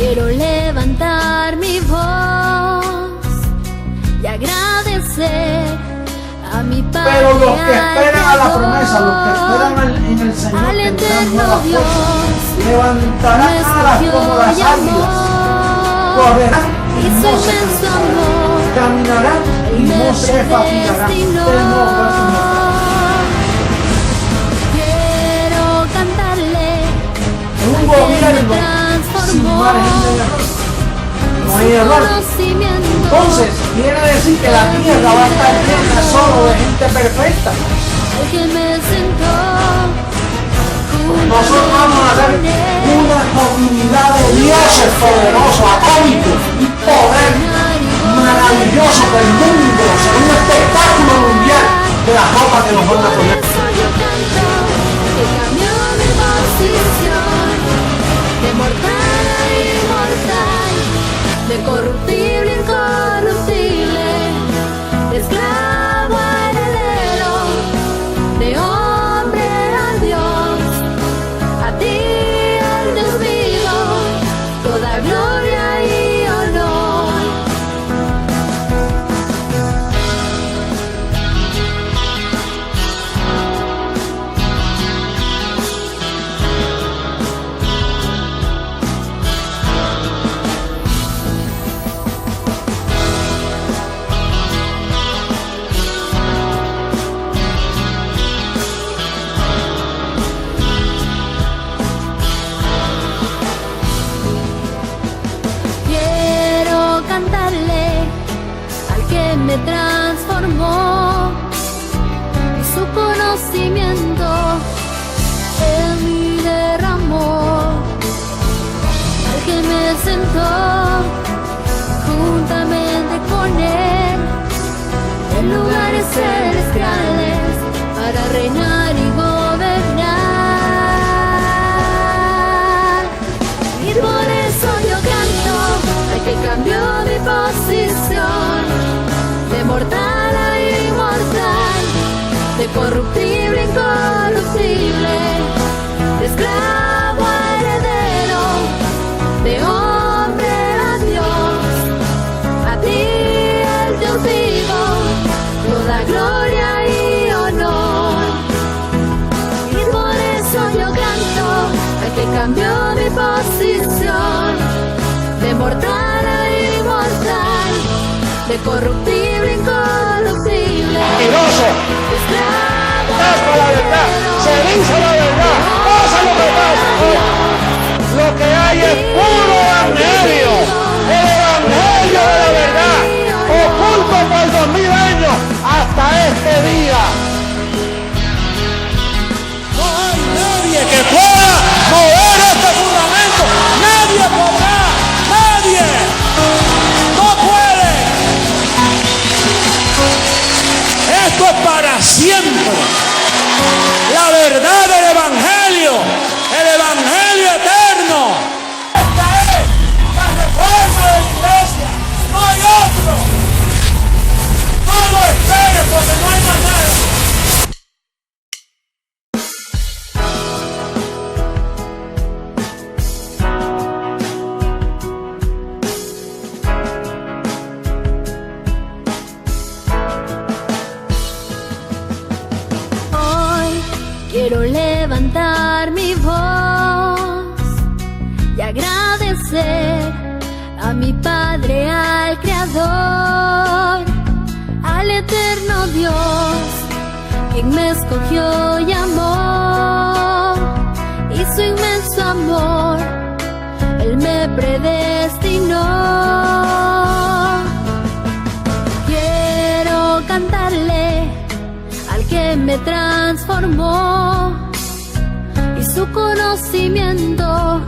Quiero levantar mi voz y agradecer a mi Padre. Pero los que esperan a la promesa, los que esperan en el Señor, tendrán nuevas fuerzas, levantarán alas como las águilas, correrán y no se cansarán, caminarán y no se fatigarán. Quiero cantarle un gobierno sin margen de error. No hay error. Entonces, quiere decir que la tierra va a estar llena solo de gente perfecta. Nosotros vamos a ser una comunidad de dioses poderosos, atómicos y poder maravilloso del mundo, será un espectáculo mundial de la ropa que nos van a poner. De mortal a inmortal, de corruptible a incorruptible, de esclavo a heredero, de hombre a Dios, a ti al Dios vivo, toda gloria y honor. Me transformó y su conocimiento en mí derramó, al que me sentó juntamente con él en lugares celestiales para reinar y gobernar. Y por eso yo canto al que cambió mi posición, de mortal a inmortal, de corruptible a incorruptible, de esclavo a heredero, de hombre a Dios, a ti el Dios vivo, toda gloria y honor. Y por eso yo canto al que cambió mi posición, de mortal a inmortal, de corruptible a incorruptible. Mentiroso. Tapa la verdad, se dice la verdad, pasa lo que pasa. Lo que hay es puro evangelio, el evangelio de la verdad, oculto por 2000 años hasta este día. No hay nadie que pueda mover este fundamento, nadie podrá, nadie. Esto es para siempre. La verdad del evangelio, el evangelio eterno. Esta es la reforma de la iglesia. No hay otro. No lo esperes porque no hay más nada. Quiero levantar mi voz y agradecer a mi Padre, al Creador, al eterno Dios, quien me escogió y amó, y su inmenso amor, Él me predestinó. Quiero cantarle al que me transformó y su conocimiento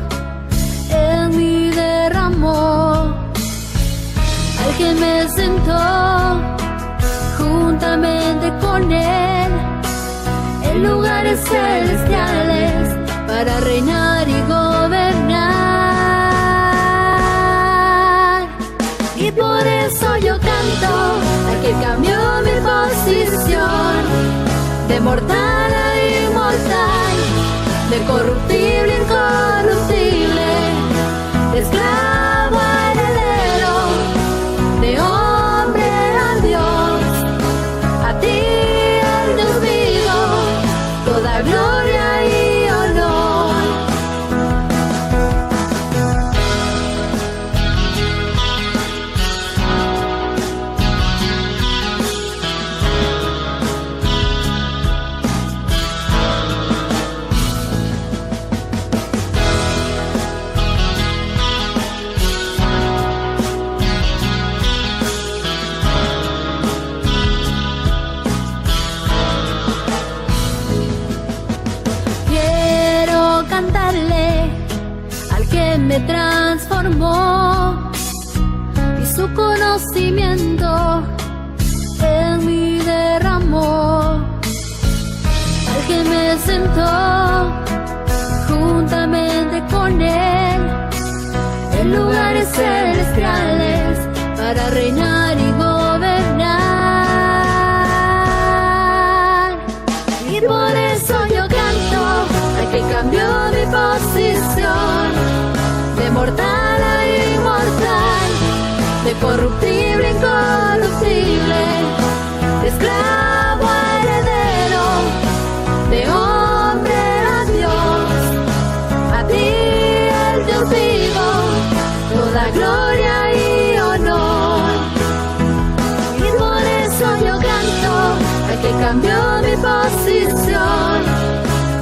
en mí derramó, al que me sentó juntamente con él en lugares celestiales para reinar y gobernar. Y por eso yo canto al que cambió mi posición, de mortal a inmortal, de corruptible a incorruptible, de esclavo que me transformó y su conocimiento en mí derramó. Al que me sentó juntamente con él en lugares celestiales para reinar y gobernar. Y por eso yo canto al que cambió mi posición de mortal a inmortal, de corruptible a incorruptible, de esclavo a heredero, de hombre a Dios. A ti el Dios vivo, toda gloria y honor. Y por eso yo canto al que cambió mi posición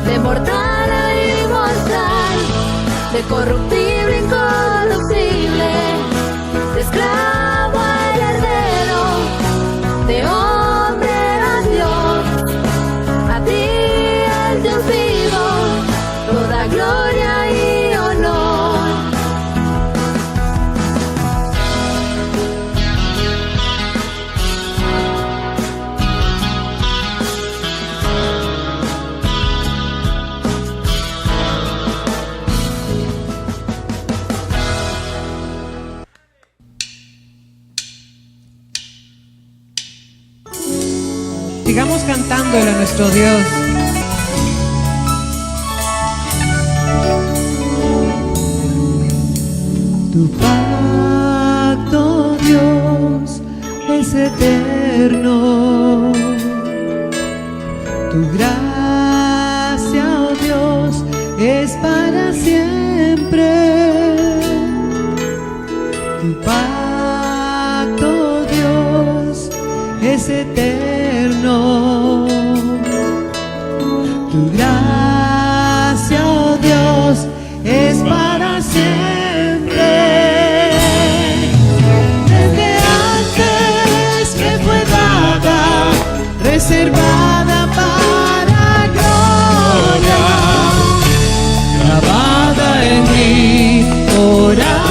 de mortal a inmortal, de corruptible a incorruptible, de esclavo a heredero, de hombre a Dios. A ti el Dios vivo, toda gloria y honor. Sigamos cantándole a nuestro Dios. Tu pacto, Dios, es eterno. Tu gracia, oh Dios, es para siempre. Tu pacto, Dios, es eterno. Tu gracia, oh Dios, es para siempre. Desde antes me fue dada, reservada para gloria, grabada en mi corazón.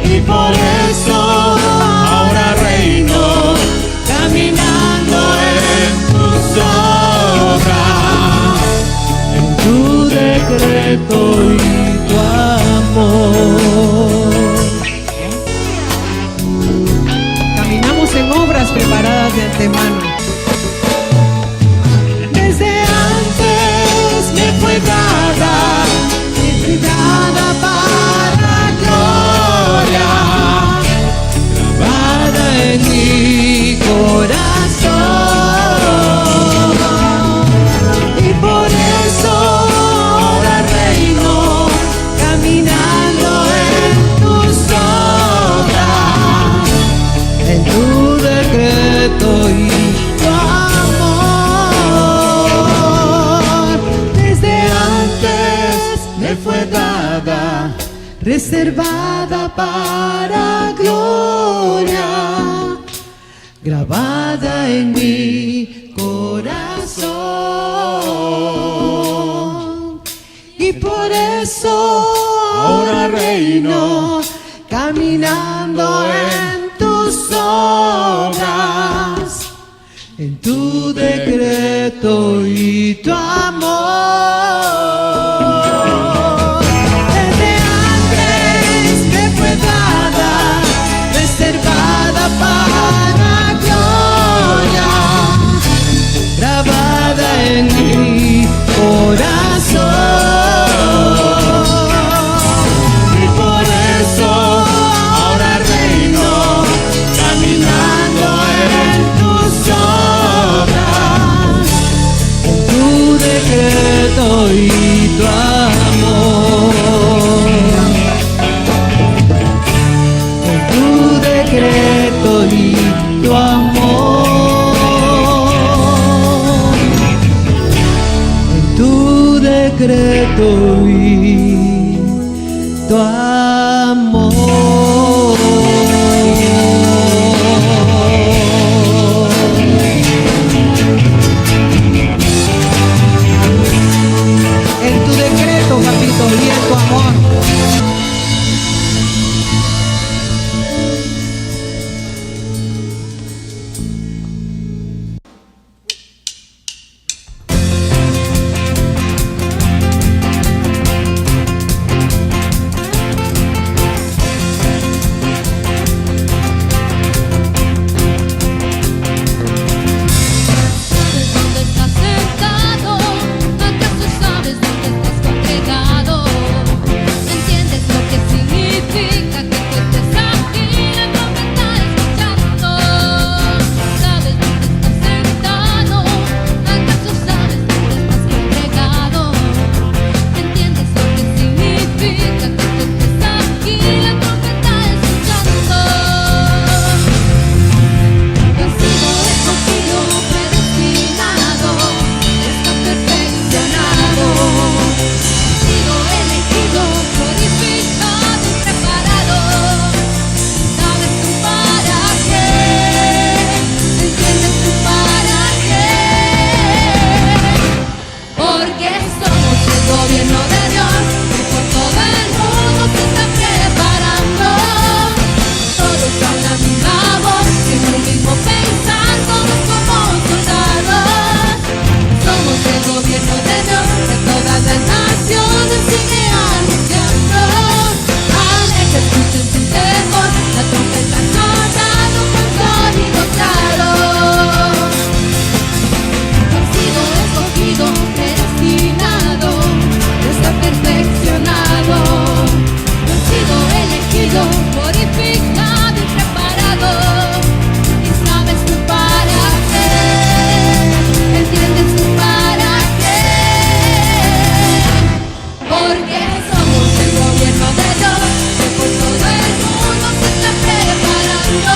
Y por eso ahora reino, caminando en tus obras, en tu decreto y tu amor. Caminamos en obras preparadas de antemano. Desde antes me fue dada, para gloria, grabada en mi corazón. Y por eso ahora reino, caminando en tus obras, en tu decreto y tu amor. Desde antes me fue dada, reservada para gloria, grabada en mi corazón. Y por eso ahora reino, caminando en tus obras, en tu decreto y tu amor. Desde antes me fue dada, reservada para gloria, grabada en mi corazón. Y por eso ahora reino, caminando en tus obras, en tu decreto y tu amor. En tu decreto y tu amor. En tu decreto y tu amor. En tu gobierno de Dios, que por todo el mundo se está preparando. Todos con la misma voz, en un mismo pensar, todos como soldados. Somos el gobierno de Dios, que todas las naciones sigue anunciando. Alex, escuchen sin temor, la trompeta sonando con sonido claro. He sido escogido, predestinado, está perfeccionado. He sido elegido, purificado y preparado. Y sabes tú para qué, entiendes tú para qué. Porque somos el gobierno de Dios, que por todo el mundo se está preparando.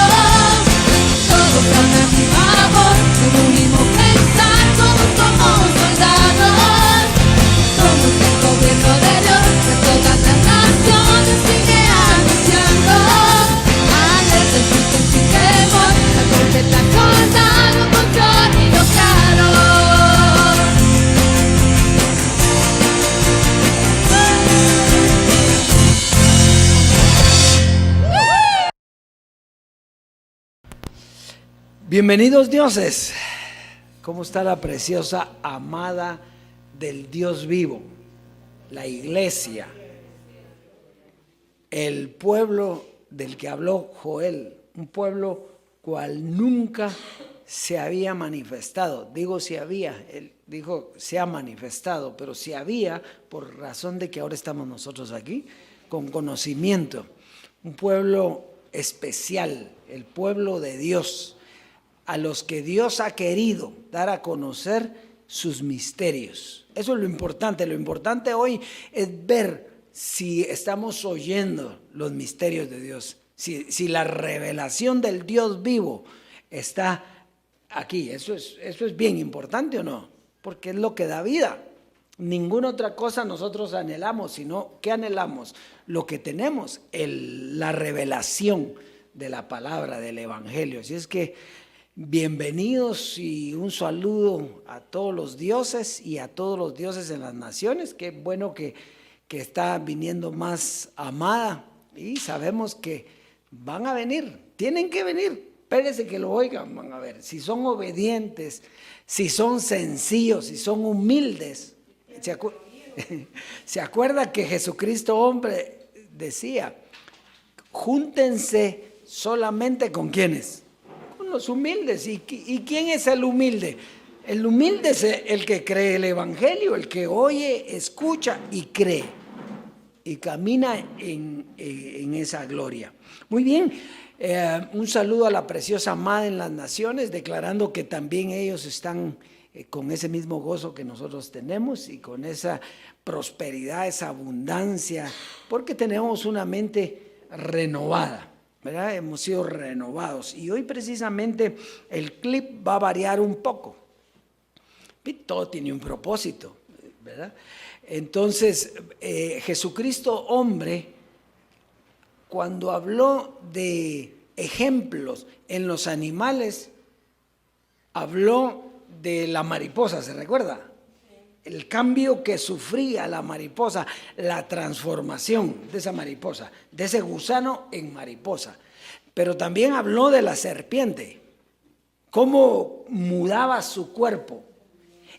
Todos con la misma voz, con un mismo pensar, todos como soldados. Somos el gobierno de Dios, que todas las naciones sigue anunciando. Alerta, escuchen sin temor, la trompeta sonando con sonido claro. Bienvenidos dioses. ¿Cómo está la preciosa amada del Dios vivo? La iglesia, el pueblo del que habló Joel, un pueblo cual nunca se había manifestado. Digo si había, él dijo se ha manifestado, pero si había, por razón de que ahora estamos nosotros aquí, con conocimiento. Un pueblo especial, el pueblo de Dios, a los que Dios ha querido dar a conocer sus misterios. Eso es lo importante. Lo importante hoy es ver si estamos oyendo los misterios de Dios, si la revelación del Dios vivo está aquí. Eso es bien importante, ¿o no? Porque es lo que da vida. Ninguna otra cosa nosotros anhelamos, sino ¿qué anhelamos? Lo que tenemos, la revelación de la palabra, del evangelio. Así es que bienvenidos y un saludo a todos los dioses y a todos los dioses en las naciones. Qué bueno que está viniendo más amada y sabemos que van a venir, tienen que venir. Espérense que lo oigan, van a ver. Si son obedientes, si son sencillos, si son humildes. ¿Se acuerda que Jesucristo hombre decía, júntense solamente con quienes? Los humildes. ¿Y quién es el humilde? El humilde es el que cree el evangelio, el que oye, escucha y cree y camina en esa gloria. Muy bien, un saludo a la preciosa amada en las naciones, declarando que también ellos están con ese mismo gozo que nosotros tenemos y con esa prosperidad, esa abundancia, porque tenemos una mente renovada, ¿verdad? Hemos sido renovados y hoy precisamente el clip va a variar un poco. Todo tiene un propósito, ¿verdad? Entonces, Jesucristo hombre, cuando habló de ejemplos en los animales, habló de la mariposa, ¿se recuerda? El cambio que sufría la mariposa, la transformación de esa mariposa, de ese gusano en mariposa. Pero también habló de la serpiente, cómo mudaba su cuerpo.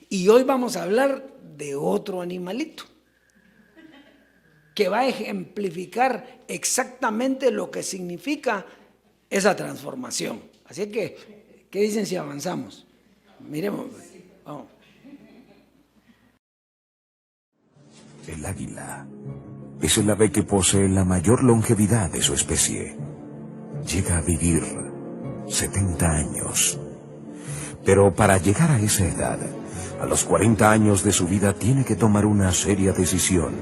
Y hoy vamos a hablar de otro animalito que va a ejemplificar exactamente lo que significa esa transformación. Así que, ¿qué dicen si avanzamos? Miremos, vamos. El águila es el ave que posee la mayor longevidad de su especie. Llega a vivir 70 años. Pero para llegar a esa edad, a los 40 años de su vida tiene que tomar una seria decisión.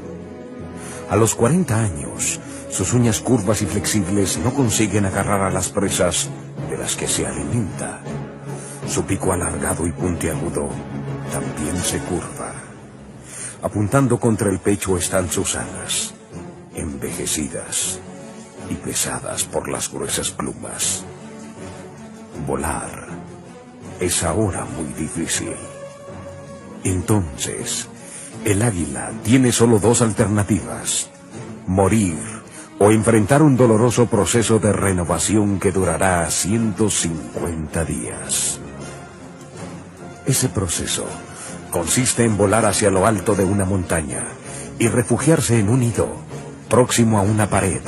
A los 40 años, sus uñas curvas y flexibles no consiguen agarrar a las presas de las que se alimenta. Su pico alargado y puntiagudo también se curva. Apuntando contra el pecho están sus alas, envejecidas y pesadas por las gruesas plumas. Volar es ahora muy difícil. Entonces, El águila tiene solo dos alternativas: morir o enfrentar un doloroso proceso de renovación que durará 150 días. Ese proceso consiste en volar hacia lo alto de una montaña y refugiarse en un nido próximo a una pared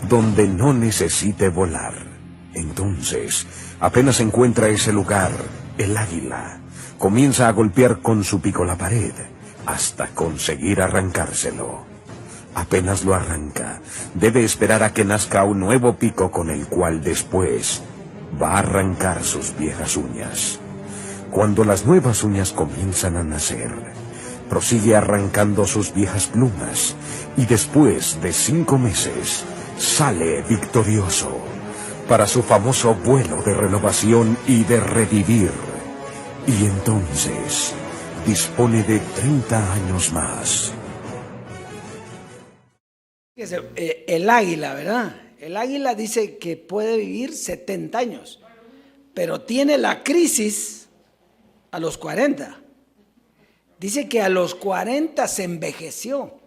donde no necesite volar. Entonces, apenas encuentra ese lugar, el águila comienza a golpear con su pico la pared hasta conseguir arrancárselo. Apenas lo arranca, debe esperar a que nazca un nuevo pico con el cual después va a arrancar sus viejas uñas. Cuando las nuevas uñas comienzan a nacer, prosigue arrancando sus viejas plumas y después de 5 meses sale victorioso para su famoso vuelo de renovación y de revivir. Y entonces dispone de 30 años más. El águila, ¿verdad? El águila dice que puede vivir 70 años, pero tiene la crisis a los 40. Dice que a los 40 se envejeció.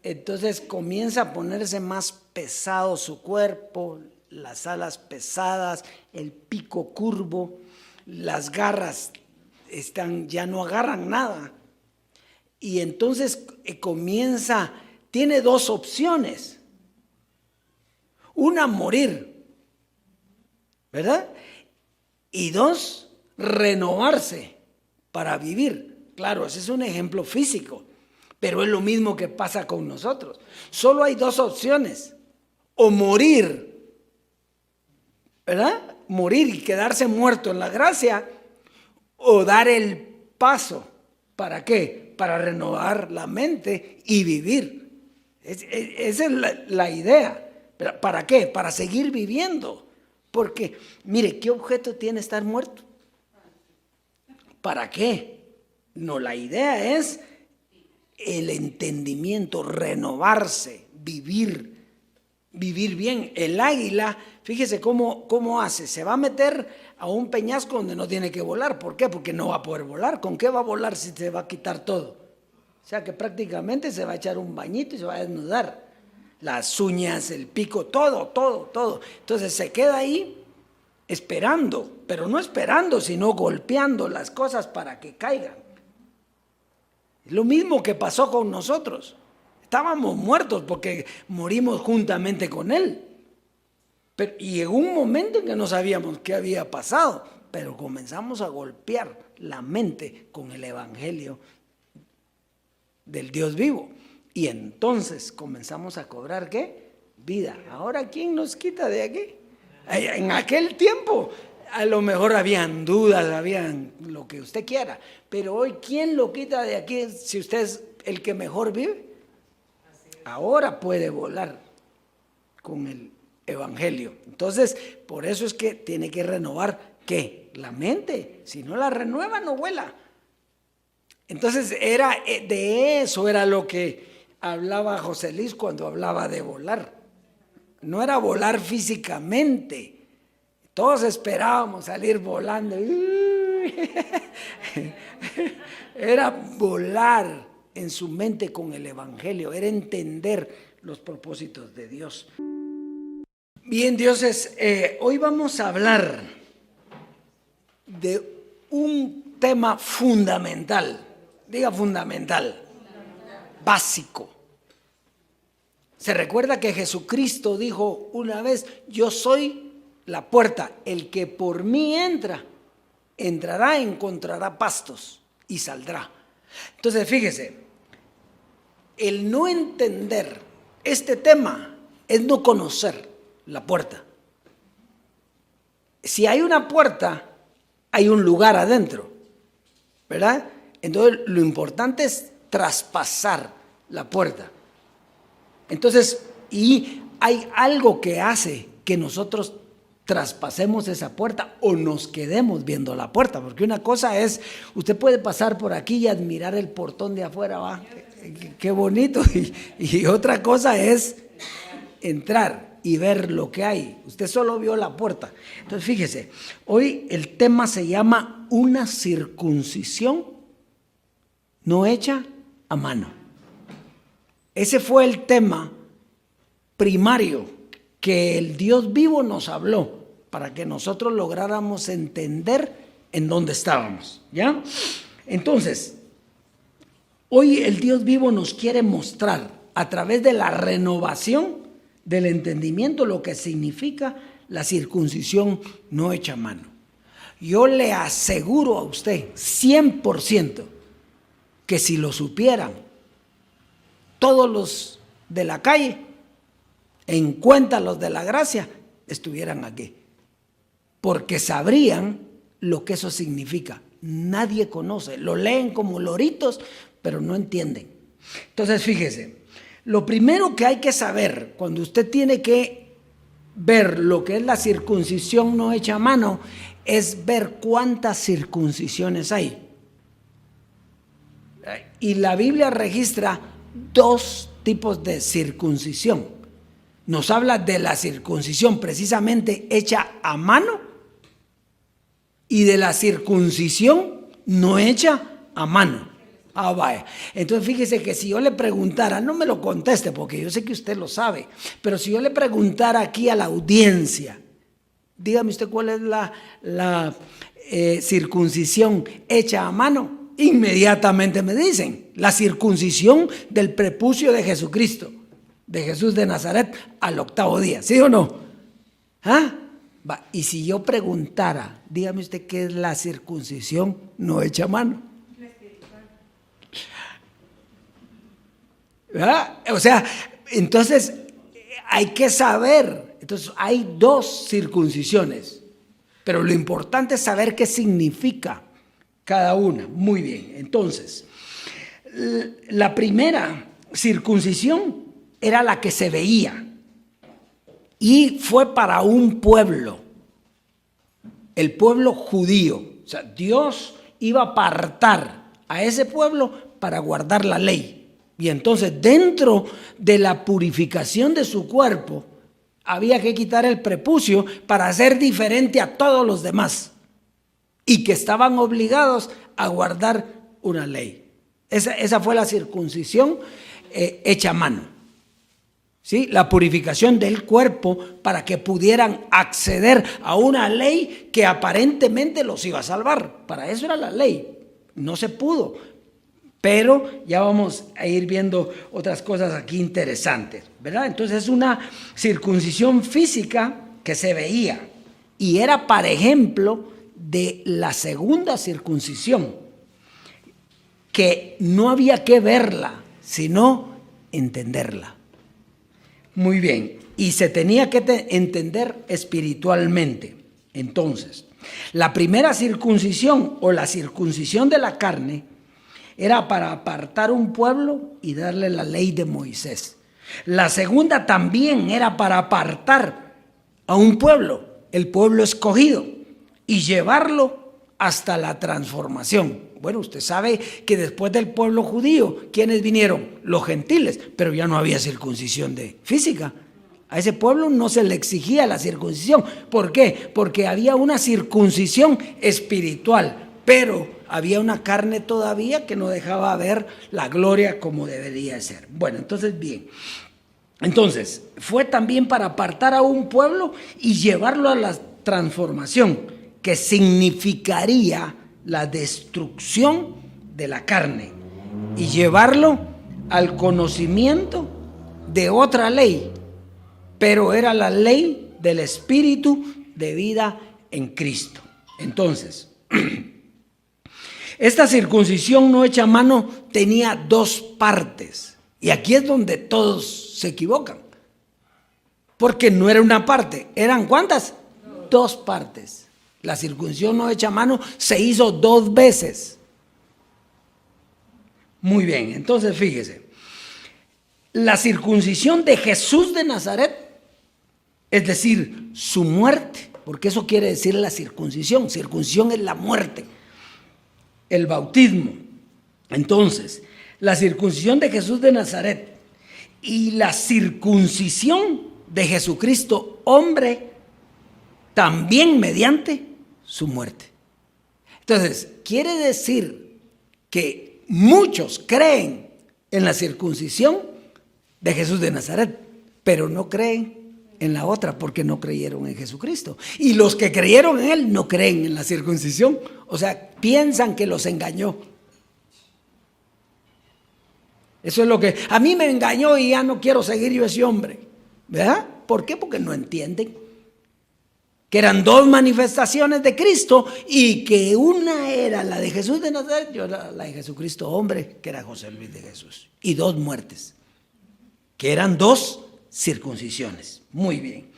Entonces comienza a ponerse más pesado su cuerpo, las alas pesadas, el pico curvo, las garras ya no agarran nada. Y entonces tiene 2 opciones. Una, morir, ¿verdad? Y 2, renovarse para vivir. Claro, ese es un ejemplo físico, pero es lo mismo que pasa con nosotros. Solo hay 2 opciones: o morir, ¿verdad? Morir y quedarse muerto en la gracia, o dar el paso. ¿Para qué? Para renovar la mente y vivir. Esa es la idea. ¿Para qué? Para seguir viviendo. Porque, mire, ¿qué objeto tiene estar muerto? ¿Para qué? No, la idea es el entendimiento, renovarse, vivir bien. El águila, fíjese cómo hace. Se va a meter a un peñasco donde no tiene que volar. ¿Por qué? Porque no va a poder volar. ¿Con qué va a volar si se va a quitar todo? O sea que prácticamente se va a echar un bañito y se va a desnudar. Las uñas, el pico, todo. Entonces se queda ahí esperando, pero no esperando, sino golpeando las cosas para que caigan. Es lo mismo que pasó con nosotros. Estábamos muertos porque morimos juntamente con Él. Y llegó un momento en que no sabíamos qué había pasado, pero comenzamos a golpear la mente con el Evangelio del Dios vivo. Y entonces comenzamos a cobrar ¿qué? Vida. Ahora, ¿quién nos quita de aquí? En aquel tiempo a lo mejor habían dudas, habían lo que usted quiera, pero hoy ¿quién lo quita de aquí si usted es el que mejor vive? Ahora puede volar con el Evangelio. Entonces, por eso es que tiene que renovar ¿qué? La mente. Si no la renueva, no vuela. Entonces, de eso era lo que hablaba José Luis cuando hablaba de volar. No era volar físicamente. Todos esperábamos salir volando. Era volar en su mente con el Evangelio, era entender los propósitos de Dios. Bien, dioses, hoy vamos a hablar de un tema fundamental. Diga fundamental, básico. Se recuerda que Jesucristo dijo una vez: yo soy la puerta, el que por mí entrará, encontrará pastos y saldrá. Entonces, fíjese, el no entender este tema es no conocer la puerta. Si hay una puerta, hay un lugar adentro, ¿verdad? Entonces, lo importante es traspasar la puerta. Entonces, y hay algo que hace que nosotros traspasemos esa puerta o nos quedemos viendo la puerta, porque una cosa es, usted puede pasar por aquí y admirar el portón de afuera, ¿va? Qué bonito, y otra cosa es entrar y ver lo que hay. Usted solo vio la puerta. Entonces, fíjese, hoy el tema se llama una circuncisión no hecha a mano. Ese fue el tema primario que el Dios vivo nos habló para que nosotros lográramos entender en dónde estábamos, ¿ya? Entonces, hoy el Dios vivo nos quiere mostrar a través de la renovación del entendimiento lo que significa la circuncisión no hecha a mano. Yo le aseguro a usted 100% que si lo supieran todos los de la calle, en cuenta los de la gracia, estuvieran aquí. Porque sabrían lo que eso significa. Nadie conoce, lo leen como loritos, pero no entienden. Entonces, fíjese, lo primero que hay que saber cuando usted tiene que ver lo que es la circuncisión no hecha a mano es ver cuántas circuncisiones hay. Y la Biblia registra 2 tipos de circuncisión. Nos habla de la circuncisión precisamente hecha a mano y de la circuncisión no hecha a mano. Ah, vaya. Entonces fíjese que si yo le preguntara, no me lo conteste porque yo sé que usted lo sabe, pero si yo le preguntara aquí a la audiencia, dígame usted cuál es la circuncisión hecha a mano, inmediatamente me dicen, la circuncisión del prepucio de Jesucristo, de Jesús de Nazaret al 8º día, ¿sí o no? ¿Ah? Va. Y si yo preguntara, dígame usted qué es la circuncisión no hecha a mano. ¿Verdad? O sea, entonces hay que saber, entonces hay 2 circuncisiones, pero lo importante es saber qué significa cada una. Muy bien, entonces, la primera circuncisión era la que se veía y fue para un pueblo, el pueblo judío. O sea, Dios iba a apartar a ese pueblo para guardar la ley. Y entonces dentro de la purificación de su cuerpo había que quitar el prepucio para ser diferente a todos los demás y que estaban obligados a guardar una ley. Esa fue la circuncisión hecha a mano. ¿Sí? La purificación del cuerpo para que pudieran acceder a una ley que aparentemente los iba a salvar. Para eso era la ley. No se pudo. Pero ya vamos a ir viendo otras cosas aquí interesantes, ¿verdad? Entonces es una circuncisión física que se veía y era para ejemplo de la segunda circuncisión, que no había que verla, sino entenderla. Muy bien, y se tenía que entender espiritualmente. Entonces, la primera circuncisión o la circuncisión de la carne era para apartar un pueblo y darle la ley de Moisés. La segunda también era para apartar a un pueblo, el pueblo escogido, y llevarlo hasta la transformación. Bueno, usted sabe que después del pueblo judío, ¿quiénes vinieron? Los gentiles, pero ya no había circuncisión física. A ese pueblo no se le exigía la circuncisión. ¿Por qué? Porque había una circuncisión espiritual, pero había una carne todavía que no dejaba ver la gloria como debería ser. Bueno, entonces bien. Entonces, fue también para apartar a un pueblo y llevarlo a la transformación, que significaría la destrucción de la carne y llevarlo al conocimiento de otra ley, pero era la ley del Espíritu de vida en Cristo. Entonces, esta circuncisión no hecha a mano tenía 2 partes. Y aquí es donde todos se equivocan. Porque no era una parte. ¿Eran cuántas? 2 partes. La circuncisión no hecha a mano se hizo 2 veces. Muy bien, entonces fíjese. La circuncisión de Jesús de Nazaret, es decir, su muerte, porque eso quiere decir la circuncisión. Circuncisión es la muerte. El bautismo. Entonces, la circuncisión de Jesús de Nazaret y la circuncisión de Jesucristo, hombre, también mediante su muerte. Entonces, quiere decir que muchos creen en la circuncisión de Jesús de Nazaret, pero no creen en la otra porque no creyeron en Jesucristo. Y los que creyeron en Él no creen en la circuncisión. O sea, piensan que los engañó. Eso es lo que a mí me engañó y ya no quiero seguir yo ese hombre. ¿Verdad? ¿Por qué? Porque no entienden que eran dos manifestaciones de Cristo y que una era la de Jesús de Nazaret y otra la de Jesucristo hombre, que era José Luis de Jesús. Y dos muertes, que eran dos circuncisiones. Muy bien.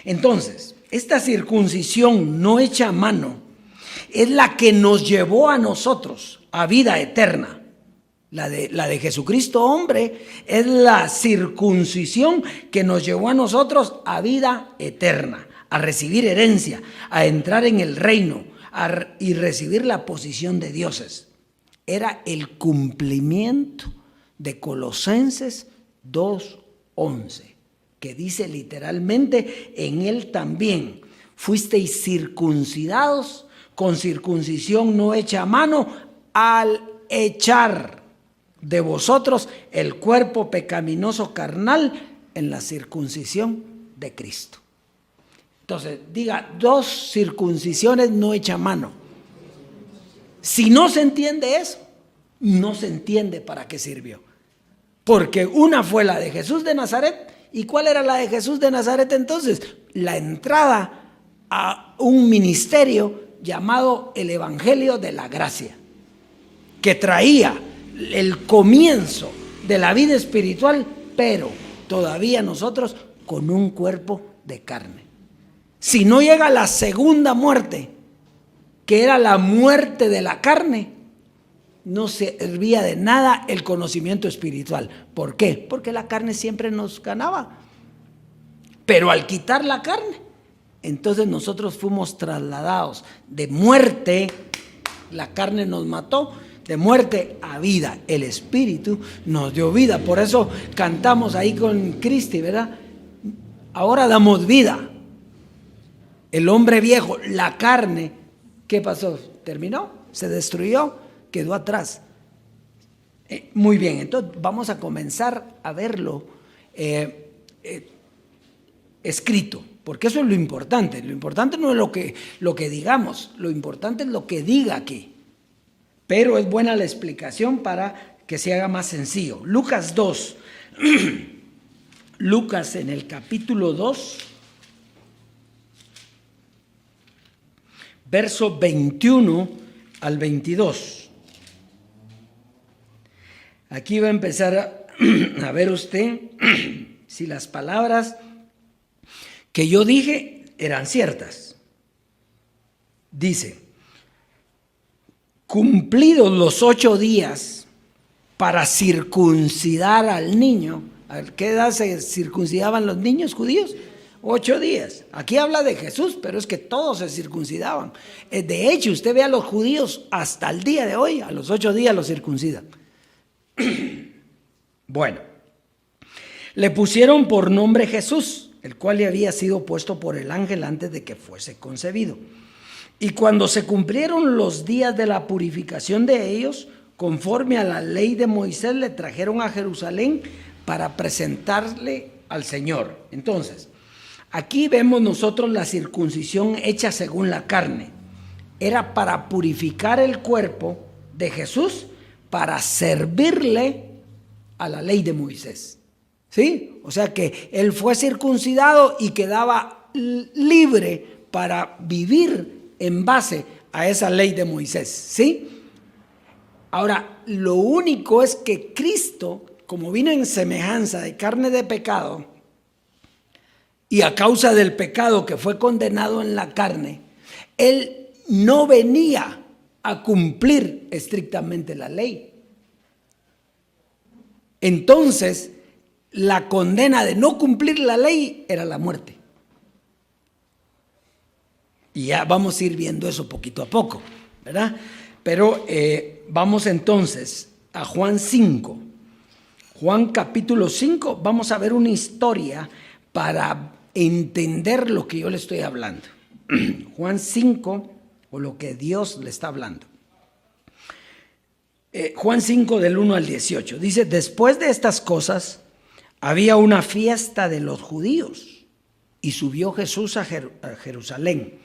Entonces, esta circuncisión no hecha a mano es la que nos llevó a nosotros a vida eterna. La de Jesucristo hombre es la circuncisión que nos llevó a nosotros a vida eterna, a recibir herencia, a entrar en el reino y recibir la posición de dioses. Era el cumplimiento de Colosenses 2:11, que dice literalmente: en él también fuisteis circuncidados con circuncisión no hecha a mano, al echar de vosotros el cuerpo pecaminoso carnal en la circuncisión de Cristo. Entonces, diga, dos circuncisiones no hecha a mano. Si no se entiende eso, no se entiende para qué sirvió. Porque una fue la de Jesús de Nazaret. ¿Y cuál era la de Jesús de Nazaret entonces? La entrada a un ministerio llamado el Evangelio de la Gracia, que traía el comienzo de la vida espiritual, pero todavía nosotros con un cuerpo de carne. Si no llega la segunda muerte, que era la muerte de la carne, no servía de nada el conocimiento espiritual. ¿Por qué? Porque la carne siempre nos ganaba. Pero al quitar la carne, entonces nosotros fuimos trasladados de muerte, la carne nos mató, de muerte a vida. El Espíritu nos dio vida. Por eso cantamos ahí con Cristi, ¿verdad? Ahora damos vida. El hombre viejo, la carne, ¿qué pasó? ¿Terminó? ¿Se destruyó? Quedó atrás. Muy bien, entonces vamos a comenzar a verlo escrito, porque eso es lo importante. Lo importante no es lo que digamos, lo importante es lo que diga aquí. Pero es buena la explicación para que se haga más sencillo. Lucas 2, Lucas en el capítulo 2, verso 21 al 22. Aquí va a empezar a ver usted si las palabras que yo dije eran ciertas. Dice: cumplidos los 8 días para circuncidar al niño. ¿A qué edad se circuncidaban los niños judíos? 8 días. Aquí habla de Jesús, pero es que todos se circuncidaban. De hecho, usted ve a los judíos hasta el día de hoy, a los 8 días los circuncidan. Bueno, le pusieron por nombre Jesús, el cual le había sido puesto por el ángel antes de que fuese concebido. Y cuando se cumplieron los días de la purificación de ellos, conforme a la ley de Moisés, le trajeron a Jerusalén para presentarle al Señor. Entonces, aquí vemos nosotros la circuncisión hecha según la carne. Era para purificar el cuerpo de Jesús, para servirle a la ley de Moisés. ¿Sí? O sea que él fue circuncidado y quedaba libre para vivir en base a esa ley de Moisés. ¿Sí? Ahora, lo único es que Cristo, como vino en semejanza de carne de pecado, y a causa del pecado que fue condenado en la carne, él no venía a cumplir estrictamente la ley. Entonces, la condena de no cumplir la ley era la muerte. Y ya vamos a ir viendo eso poquito a poco, ¿verdad? Pero vamos entonces a Juan 5. Juan capítulo 5, vamos a ver una historia para entender lo que yo le estoy hablando. Juan 5, o lo que Dios le está hablando. Juan 5 del 1 al 18. Dice, después de estas cosas había una fiesta de los judíos y subió Jesús a Jerusalén.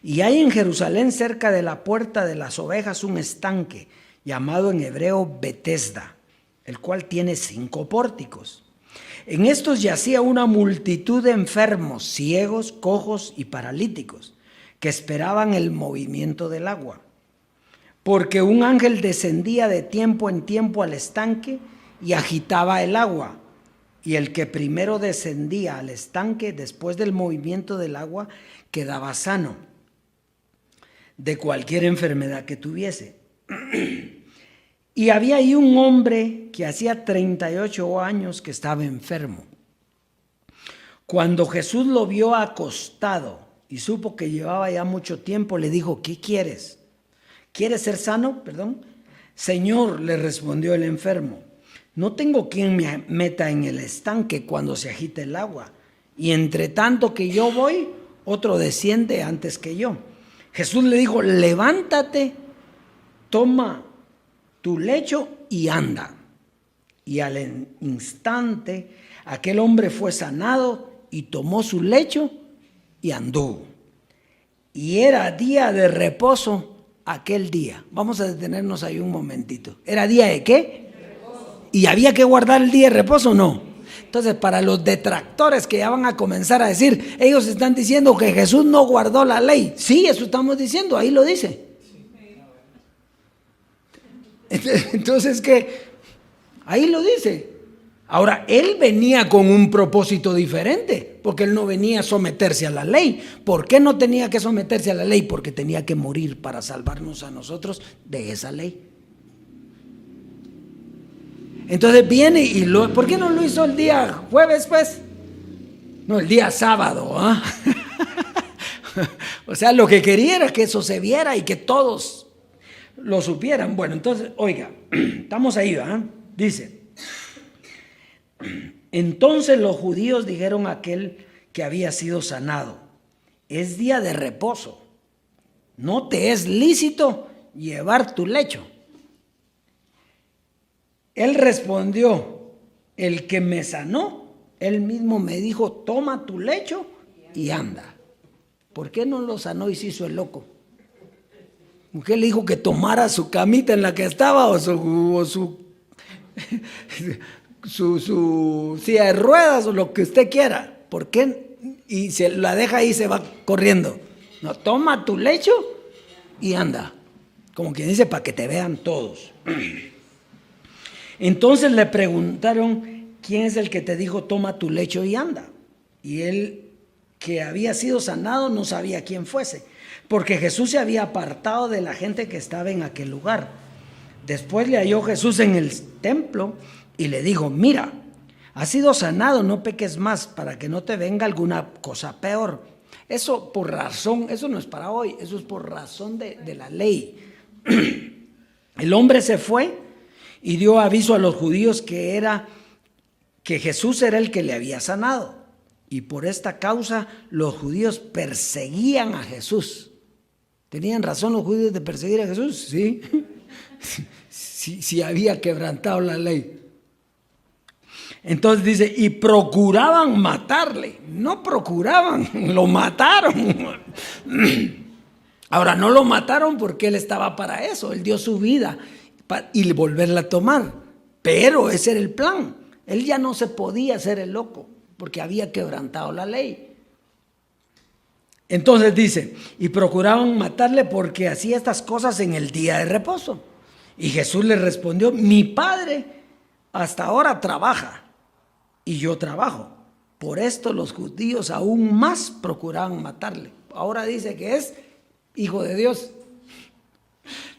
Y hay en Jerusalén, cerca de la puerta de las ovejas, un estanque llamado en hebreo Betesda, el cual tiene 5 pórticos. En estos yacía una multitud de enfermos, ciegos, cojos y paralíticos, que esperaban el movimiento del agua. Porque un ángel descendía de tiempo en tiempo al estanque y agitaba el agua. Y el que primero descendía al estanque después del movimiento del agua quedaba sano de cualquier enfermedad que tuviese. Y había ahí un hombre que hacía 38 años que estaba enfermo. Cuando Jesús lo vio acostado y supo que llevaba ya mucho tiempo, le dijo, ¿qué quieres? ¿Quieres ser sano? Señor, le respondió el enfermo, no tengo quien me meta en el estanque cuando se agite el agua, y entre tanto que yo voy, otro desciende antes que yo. Jesús le dijo, levántate, toma tu lecho y anda. Y al instante aquel hombre fue sanado y tomó su lecho y anduvo. Y era día de reposo aquel día. Vamos a detenernos ahí un momentito. ¿Era día de qué? De reposo. ¿Y había que guardar el día de reposo o no? Entonces, para los detractores que ya van a comenzar a decir, ellos están diciendo que Jesús no guardó la ley. Sí, eso estamos diciendo, ahí lo dice. Entonces, ¿qué? Ahí lo dice. Ahora, él venía con un propósito diferente, porque él no venía a someterse a la ley. ¿Por qué no tenía que someterse a la ley? Porque tenía que morir para salvarnos a nosotros de esa ley. Entonces viene y ¿por qué no lo hizo el día jueves, pues? No, el día sábado, ¿ah? O sea, lo que quería era que eso se viera y que todos lo supieran. Bueno, entonces, oiga, estamos ahí, ¿verdad? Dice, entonces los judíos dijeron a aquel que había sido sanado, es día de reposo, no te es lícito llevar tu lecho. Él respondió, el que me sanó, él mismo me dijo, toma tu lecho y anda. ¿Por qué no lo sanó y se hizo el loco? ¿Por qué le dijo que tomara su camita en la que estaba o su silla de ruedas o lo que usted quiera? ¿Por qué? Y se la deja ahí y se va corriendo. No, toma tu lecho y anda. Como quien dice, para que te vean todos. Entonces le preguntaron, ¿quién es el que te dijo toma tu lecho y anda? Y él, que había sido sanado, no sabía quién fuese, porque Jesús se había apartado de la gente que estaba en aquel lugar. Después le halló Jesús en el templo y le dijo, mira, has sido sanado, no peques más para que no te venga alguna cosa peor. Eso por razón, eso no es para hoy, eso es por razón de la ley. El hombre se fue y dio aviso a los judíos que Jesús era el que le había sanado. Y por esta causa los judíos perseguían a Jesús. ¿Tenían razón los judíos de perseguir a Jesús? Sí. Sí, había quebrantado la ley. Entonces dice, y procuraban matarle. No procuraban, lo mataron. Ahora, no lo mataron porque él estaba para eso. Él dio su vida y volverla a tomar. Pero ese era el plan. Él ya no se podía hacer el loco porque había quebrantado la ley. Entonces dice, y procuraban matarle porque hacía estas cosas en el día de reposo. Y Jesús le respondió, mi Padre hasta ahora trabaja y yo trabajo. Por esto los judíos aún más procuraban matarle. Ahora dice que es hijo de Dios.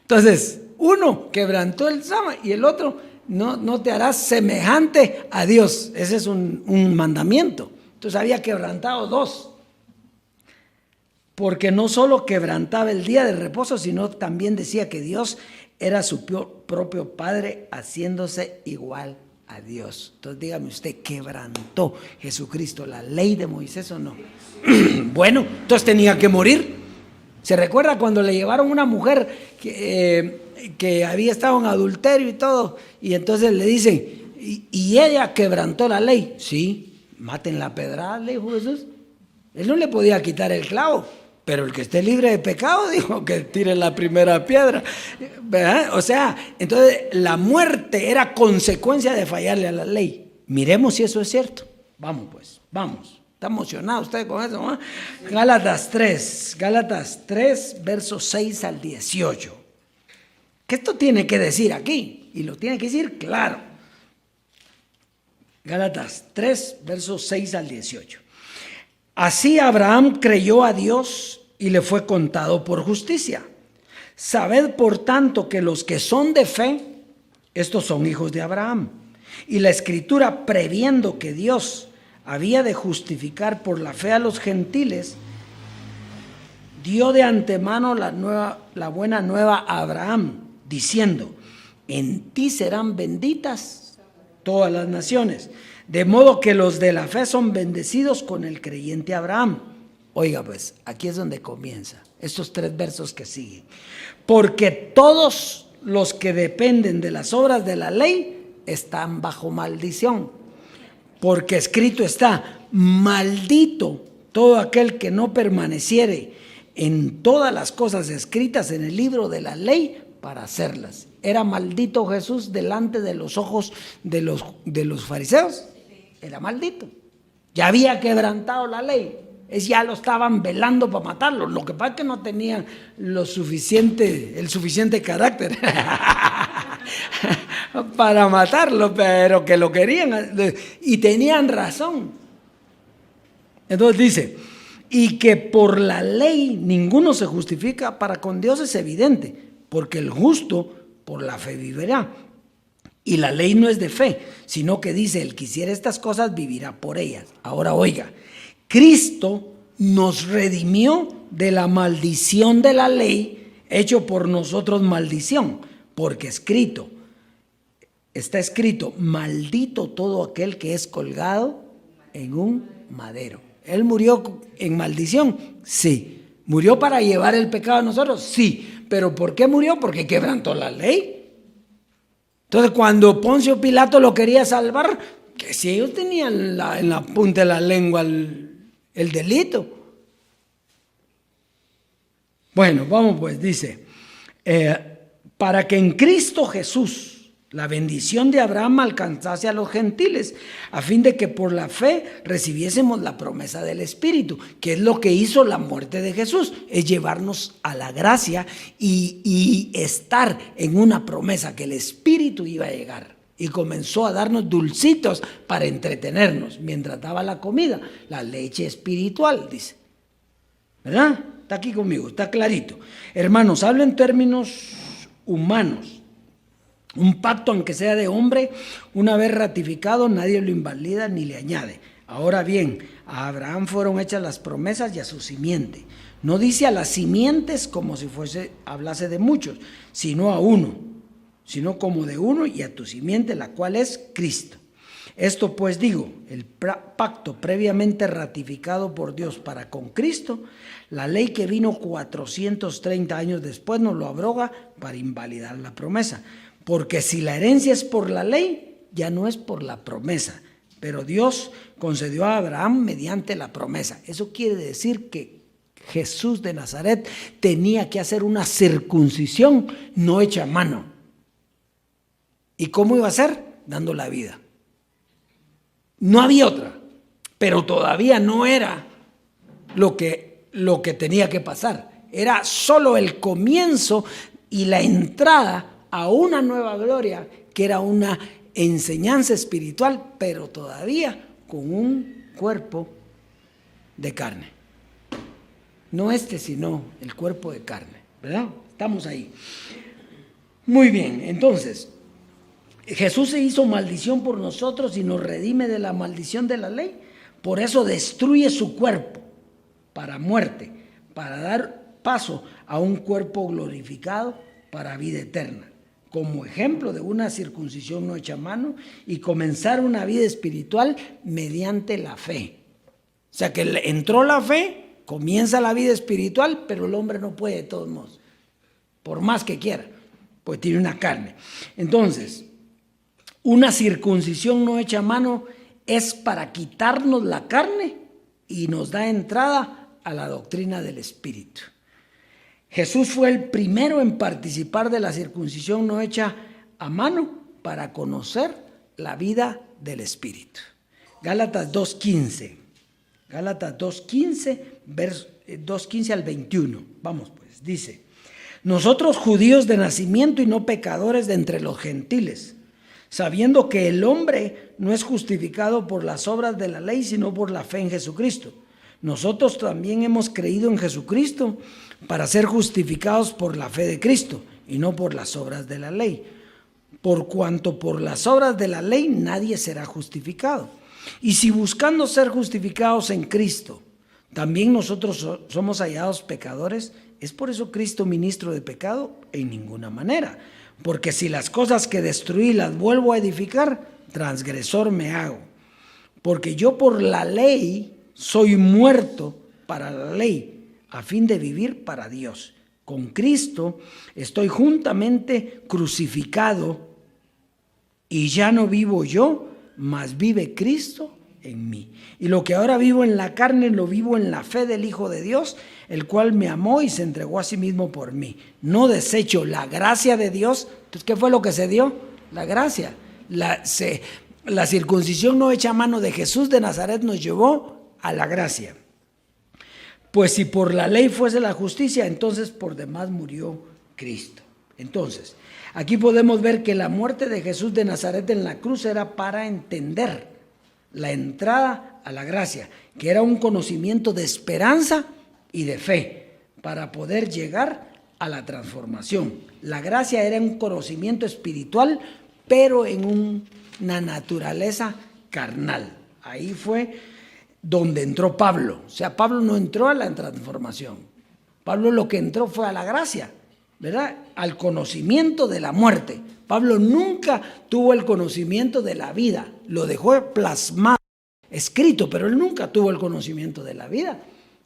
Entonces, uno quebrantó el sábado y el otro, no te harás semejante a Dios. Ese es un mandamiento. Entonces había quebrantado dos. Porque no solo quebrantaba el día de reposo, sino también decía que Dios era su propio Padre, haciéndose igual a Dios. Entonces dígame usted, ¿quebrantó Jesucristo la ley de Moisés o no? Bueno, entonces tenía que morir. ¿Se recuerda cuando le llevaron una mujer que había estado en adulterio y todo, y entonces le dicen, y ella quebrantó la ley. Sí, maten la pedrada, le dijo Jesús. Él no le podía quitar el clavo, pero el que esté libre de pecado, dijo que tire la primera piedra. ¿Verdad? O sea, entonces la muerte era consecuencia de fallarle a la ley. Miremos si eso es cierto. Vamos pues, vamos. ¿Está emocionado usted con eso? ¿No? Gálatas 3, versos 6 al 18. ¿Qué esto tiene que decir aquí? Y lo tiene que decir claro. Gálatas 3, versos 6 al 18. Así Abraham creyó a Dios y le fue contado por justicia. Sabed por tanto que los que son de fe, estos son hijos de Abraham. Y la Escritura, previendo que Dios había de justificar por la fe a los gentiles, dio de antemano la buena nueva a Abraham, diciendo, en ti serán benditas todas las naciones. De modo que los de la fe son bendecidos con el creyente Abraham. Oiga pues, aquí es donde comienza, estos 3 versos que siguen. Porque todos los que dependen de las obras de la ley están bajo maldición. Porque escrito está, maldito todo aquel que no permaneciere en todas las cosas escritas en el libro de la ley para hacerlas. ¿Era maldito Jesús delante de los ojos de los fariseos? Era maldito. Ya había quebrantado la ley. Ya lo estaban velando para matarlo. Lo que pasa es que no tenían el suficiente carácter para matarlo, pero que lo querían y tenían razón. Entonces dice, y que por la ley ninguno se justifica, para con Dios es evidente, porque el justo por la fe vivirá. Y la ley no es de fe, sino que dice, el que hiciera estas cosas vivirá por ellas. Ahora oiga, Cristo nos redimió de la maldición de la ley, hecho por nosotros maldición, porque está escrito, maldito todo aquel que es colgado en un madero. ¿Él murió en maldición? Sí. ¿Murió para llevar el pecado a nosotros? Sí. ¿Pero por qué murió? Porque quebrantó la ley. Entonces, cuando Poncio Pilato lo quería salvar, que si ellos tenían en la punta de la lengua el delito. Bueno, vamos pues, dice, para que en Cristo Jesús la bendición de Abraham alcanzase a los gentiles, a fin de que por la fe recibiésemos la promesa del Espíritu, que es lo que hizo la muerte de Jesús, es llevarnos a la gracia y estar en una promesa que el Espíritu iba a llegar. Y comenzó a darnos dulcitos para entretenernos mientras daba la comida, la leche espiritual, dice. ¿Verdad? Está aquí conmigo, está clarito. Hermanos, hablo en términos humanos. Un pacto, aunque sea de hombre, una vez ratificado, nadie lo invalida ni le añade. Ahora bien, a Abraham fueron hechas las promesas y a su simiente. No dice a las simientes como si hablase de muchos, sino a uno, sino como de uno y a tu simiente, la cual es Cristo. Esto pues digo, el pacto previamente ratificado por Dios para con Cristo, la ley que vino 430 años después nos lo abroga para invalidar la promesa. Porque si la herencia es por la ley, ya no es por la promesa. Pero Dios concedió a Abraham mediante la promesa. Eso quiere decir que Jesús de Nazaret tenía que hacer una circuncisión no hecha a mano. ¿Y cómo iba a ser? Dando la vida. No había otra. Pero todavía no era lo que tenía que pasar. Era solo el comienzo y la entrada a una nueva gloria, que era una enseñanza espiritual, pero todavía con un cuerpo de carne. No sino el cuerpo de carne, ¿verdad? Estamos ahí. Muy bien, entonces, Jesús se hizo maldición por nosotros y nos redime de la maldición de la ley. Por eso destruye su cuerpo para muerte, para dar paso a un cuerpo glorificado para vida eterna, como ejemplo de una circuncisión no hecha a mano y comenzar una vida espiritual mediante la fe. O sea que entró la fe, comienza la vida espiritual, pero el hombre no puede de todos modos, por más que quiera, pues tiene una carne. Entonces, una circuncisión no hecha a mano es para quitarnos la carne y nos da entrada a la doctrina del Espíritu. Jesús fue el primero en participar de la circuncisión no hecha a mano para conocer la vida del Espíritu. Gálatas 2:15. Gálatas 2:15, 2:15 al 21. Vamos pues, dice: nosotros judíos de nacimiento y no pecadores de entre los gentiles, sabiendo que el hombre no es justificado por las obras de la ley, sino por la fe en Jesucristo. Nosotros también hemos creído en Jesucristo para ser justificados por la fe de Cristo y no por las obras de la ley. Por cuanto por las obras de la ley nadie será justificado. Y si buscando ser justificados en Cristo, también nosotros somos hallados pecadores, ¿es por eso Cristo ministro de pecado? En ninguna manera. Porque si las cosas que destruí las vuelvo a edificar, transgresor me hago. Porque yo por la ley soy muerto para la ley, a fin de vivir para Dios. Con Cristo estoy juntamente crucificado, y ya no vivo yo, mas vive Cristo en mí. Y lo que ahora vivo en la carne, lo vivo en la fe del Hijo de Dios, el cual me amó y se entregó a sí mismo por mí. No desecho la gracia de Dios. Entonces, ¿qué fue lo que se dio? La gracia. La circuncisión no hecha a mano de Jesús de Nazaret nos llevó a la gracia. Pues si por la ley fuese la justicia, entonces por demás murió Cristo. Entonces, aquí podemos ver que la muerte de Jesús de Nazaret en la cruz era para entender la entrada a la gracia, que era un conocimiento de esperanza y de fe, para poder llegar a la transformación. La gracia era un conocimiento espiritual, pero en una naturaleza carnal. Ahí fue donde entró Pablo. O sea, Pablo no entró a la transformación. Pablo lo que entró fue a la gracia, ¿verdad? Al conocimiento de la muerte. Pablo nunca tuvo el conocimiento de la vida. Lo dejó plasmado, escrito, pero él nunca tuvo el conocimiento de la vida.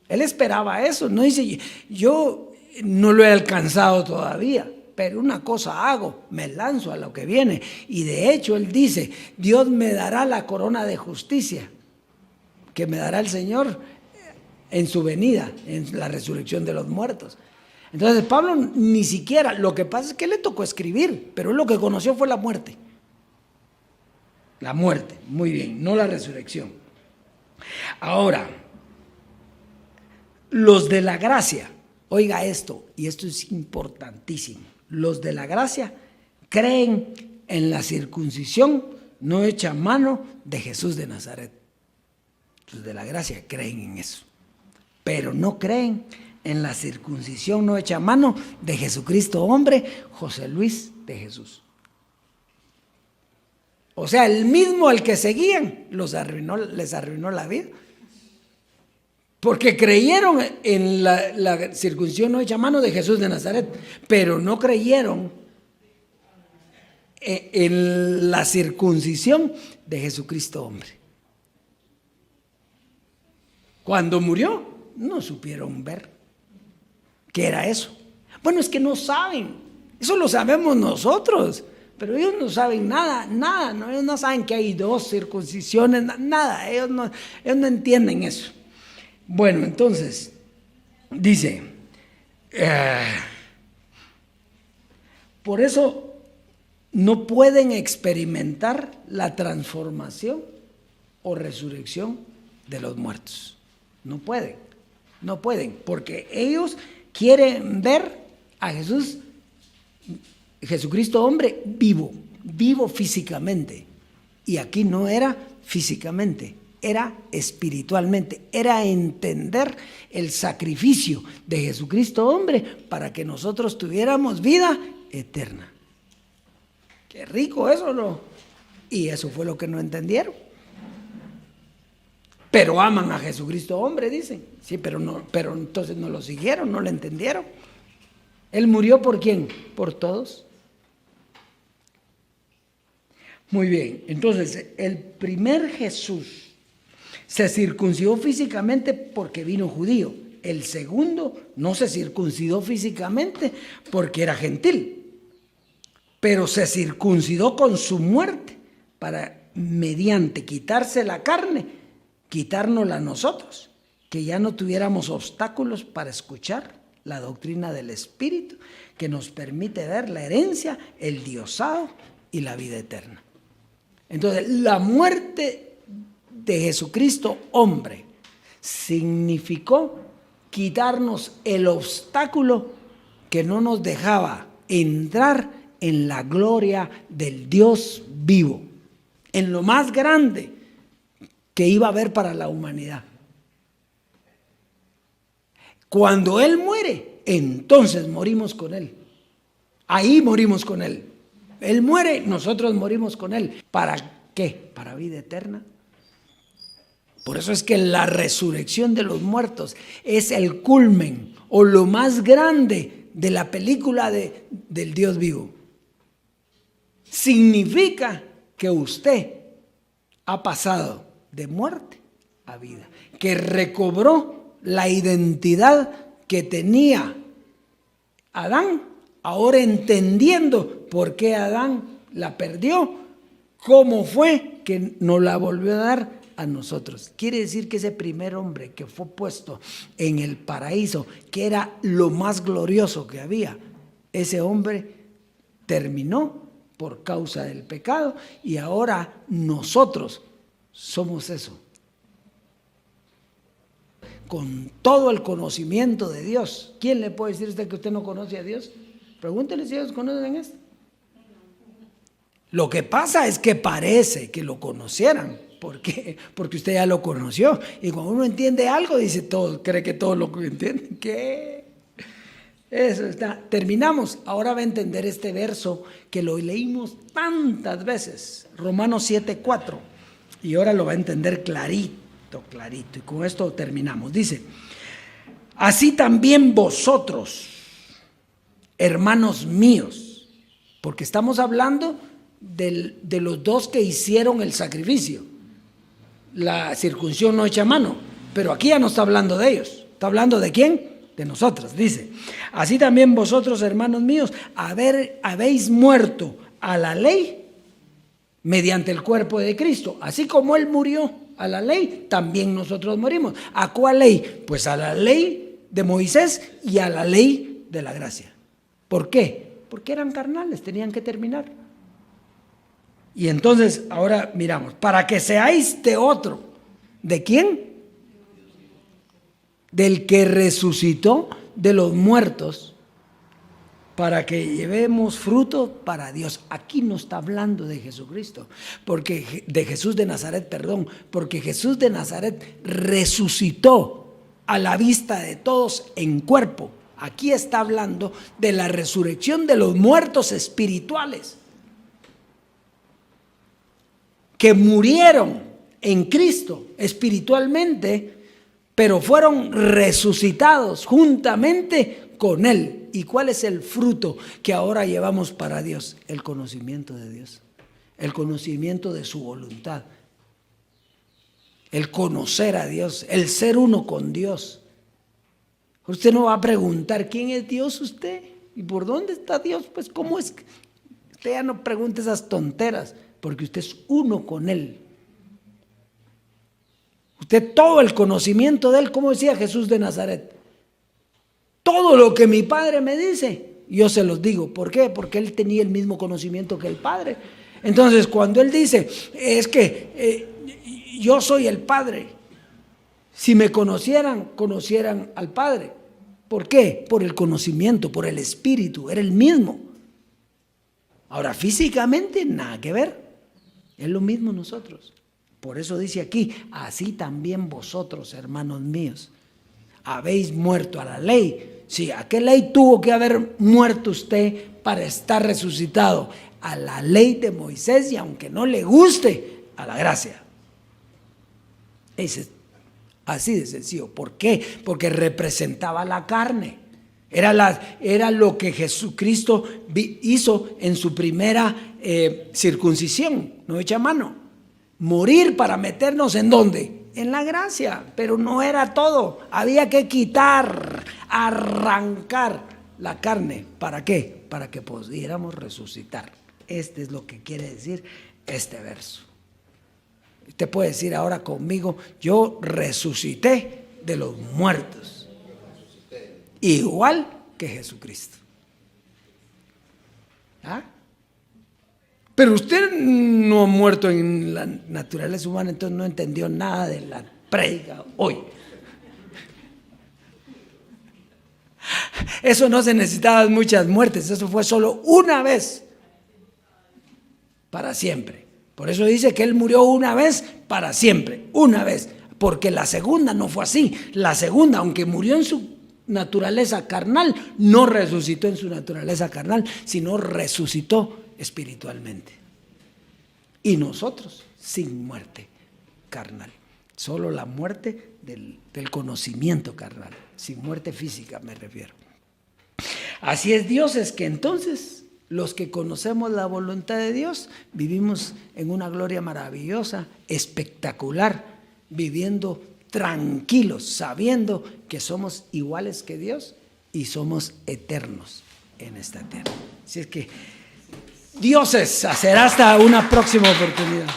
Él esperaba eso. No dice, yo no lo he alcanzado todavía, pero una cosa hago, me lanzo a lo que viene. Y de hecho él dice, Dios me dará la corona de justicia, que me dará el Señor en su venida, en la resurrección de los muertos. Entonces Pablo ni siquiera, lo que pasa es que le tocó escribir, pero él lo que conoció fue la muerte. La muerte, muy bien, no la resurrección. Ahora, los de la gracia, oiga esto, y esto es importantísimo, los de la gracia creen en la circuncisión no hecha a mano de Jesús de Nazaret. Los de la gracia creen en eso, pero no creen en la circuncisión no hecha a mano de Jesucristo hombre, José Luis de Jesús. O sea, el mismo al que seguían les arruinó la vida. Porque creyeron en la circuncisión no hecha a mano de Jesús de Nazaret, pero no creyeron en la circuncisión de Jesucristo hombre. Cuando murió, no supieron ver qué era eso. Bueno, es que no saben, eso lo sabemos nosotros, pero ellos no saben nada, ¿no? Ellos no saben que hay dos circuncisiones, nada, ellos no entienden eso. Bueno, entonces, dice, por eso no pueden experimentar la transformación o resurrección de los muertos. No pueden, porque ellos quieren ver a Jesucristo hombre vivo físicamente. Y aquí no era físicamente, era espiritualmente, era entender el sacrificio de Jesucristo hombre para que nosotros tuviéramos vida eterna. Qué rico eso, ¿no? Y eso fue lo que no entendieron. Pero aman a Jesucristo hombre, dicen. Sí, pero entonces no lo siguieron, no lo entendieron. Él murió ¿por quién? Por todos. Muy bien, entonces el primer Jesús se circuncidó físicamente porque vino judío. El segundo no se circuncidó físicamente porque era gentil. pero se circuncidó con su muerte para, mediante quitarse la carne, quitárnosla a nosotros, que ya no tuviéramos obstáculos para escuchar la doctrina del Espíritu, que nos permite ver la herencia, el diosado y la vida eterna. Entonces, la muerte de Jesucristo, hombre, significó quitarnos el obstáculo que no nos dejaba entrar en la gloria del Dios vivo, en lo más grande que iba a haber para la humanidad. Cuando Él muere, entonces morimos con Él. Ahí morimos con Él. Él muere, nosotros morimos con Él. ¿Para qué? Para vida eterna. Por eso es que la resurrección de los muertos es el culmen o lo más grande de la película del Dios vivo. Significa que usted ha pasado de muerte a vida, que recobró la identidad que tenía Adán, ahora entendiendo por qué Adán la perdió, cómo fue que nos la volvió a dar a nosotros. Quiere decir que ese primer hombre que fue puesto en el paraíso, que era lo más glorioso que había, ese hombre terminó por causa del pecado y ahora nosotros somos eso. Con todo el conocimiento de Dios. ¿Quién le puede decir a usted que usted no conoce a Dios? Pregúntele si ellos conocen esto. Lo que pasa es que parece que lo conocieran. ¿Por qué? Porque usted ya lo conoció. Y cuando uno entiende algo, dice todo, cree que todo lo que entiende. ¿Qué? Eso está. Terminamos. Ahora va a entender este verso que lo leímos tantas veces. Romanos 7:4. Y ahora lo va a entender clarito. Y con esto terminamos. Dice, así también vosotros, hermanos míos, porque estamos hablando de los dos que hicieron el sacrificio, la circuncisión no hecha a mano, pero aquí ya no está hablando de ellos, está hablando de quién, de nosotros. Dice, así también vosotros, hermanos míos, habéis muerto a la ley mediante el cuerpo de Cristo, así como Él murió a la ley, también nosotros morimos. ¿A cuál ley? Pues a la ley de Moisés y a la ley de la gracia. ¿Por qué? Porque eran carnales, tenían que terminar. Y entonces, ahora miramos, para que seáis de otro. ¿De quién? Del que resucitó de los muertos, para que llevemos fruto para Dios. Aquí no está hablando de Jesucristo, de Jesús de Nazaret, perdón, porque Jesús de Nazaret resucitó a la vista de todos en cuerpo. Aquí está hablando de la resurrección de los muertos espirituales, que murieron en Cristo espiritualmente, pero fueron resucitados juntamente con Él. ¿Y cuál es el fruto que ahora llevamos para Dios? El conocimiento de Dios, el conocimiento de su voluntad, el conocer a Dios, el ser uno con Dios. Usted no va a preguntar quién es Dios usted y por dónde está Dios, pues cómo es. Usted ya no pregunte esas tonteras, porque usted es uno con Él. Usted todo el conocimiento de Él, como decía Jesús de Nazaret, todo lo que mi Padre me dice, yo se los digo. ¿Por qué? Porque Él tenía el mismo conocimiento que el Padre. Entonces, cuando Él dice, es que yo soy el Padre, si me conocieran al Padre. ¿Por qué? Por el conocimiento, por el Espíritu, era el mismo. Ahora, físicamente, nada que ver. Es lo mismo nosotros. Por eso dice aquí, así también vosotros, hermanos míos, habéis muerto a la ley. Sí, ¿a qué ley tuvo que haber muerto usted para estar resucitado? A la ley de Moisés, y aunque no le guste, a la gracia. Es así de sencillo. ¿Por qué? Porque representaba la carne. Era lo que Jesucristo hizo en su primera circuncisión, no hecha a mano. Morir para meternos ¿en dónde? En la gracia, pero no era todo. Había que quitar, arrancar la carne. ¿Para qué? Para que pudiéramos resucitar. Este es lo que quiere decir este verso. Usted puede decir ahora conmigo, yo resucité de los muertos. Igual que Jesucristo. ¿Ah? Pero usted no ha muerto en la naturaleza humana, entonces no entendió nada de la prédica hoy. Eso no se necesitaba muchas muertes, eso fue solo una vez para siempre. Por eso dice que Él murió una vez para siempre, una vez, porque la segunda no fue así. La segunda, aunque murió en su naturaleza carnal, no resucitó en su naturaleza carnal, sino resucitó espiritualmente. Y nosotros sin muerte carnal, solo la muerte del conocimiento carnal, sin muerte física me refiero. Así es Dios, es que entonces los que conocemos la voluntad de Dios vivimos en una gloria maravillosa, espectacular, viviendo tranquilos, sabiendo que somos iguales que Dios y somos eternos en esta tierra. Así es que dioses, será hasta una próxima oportunidad.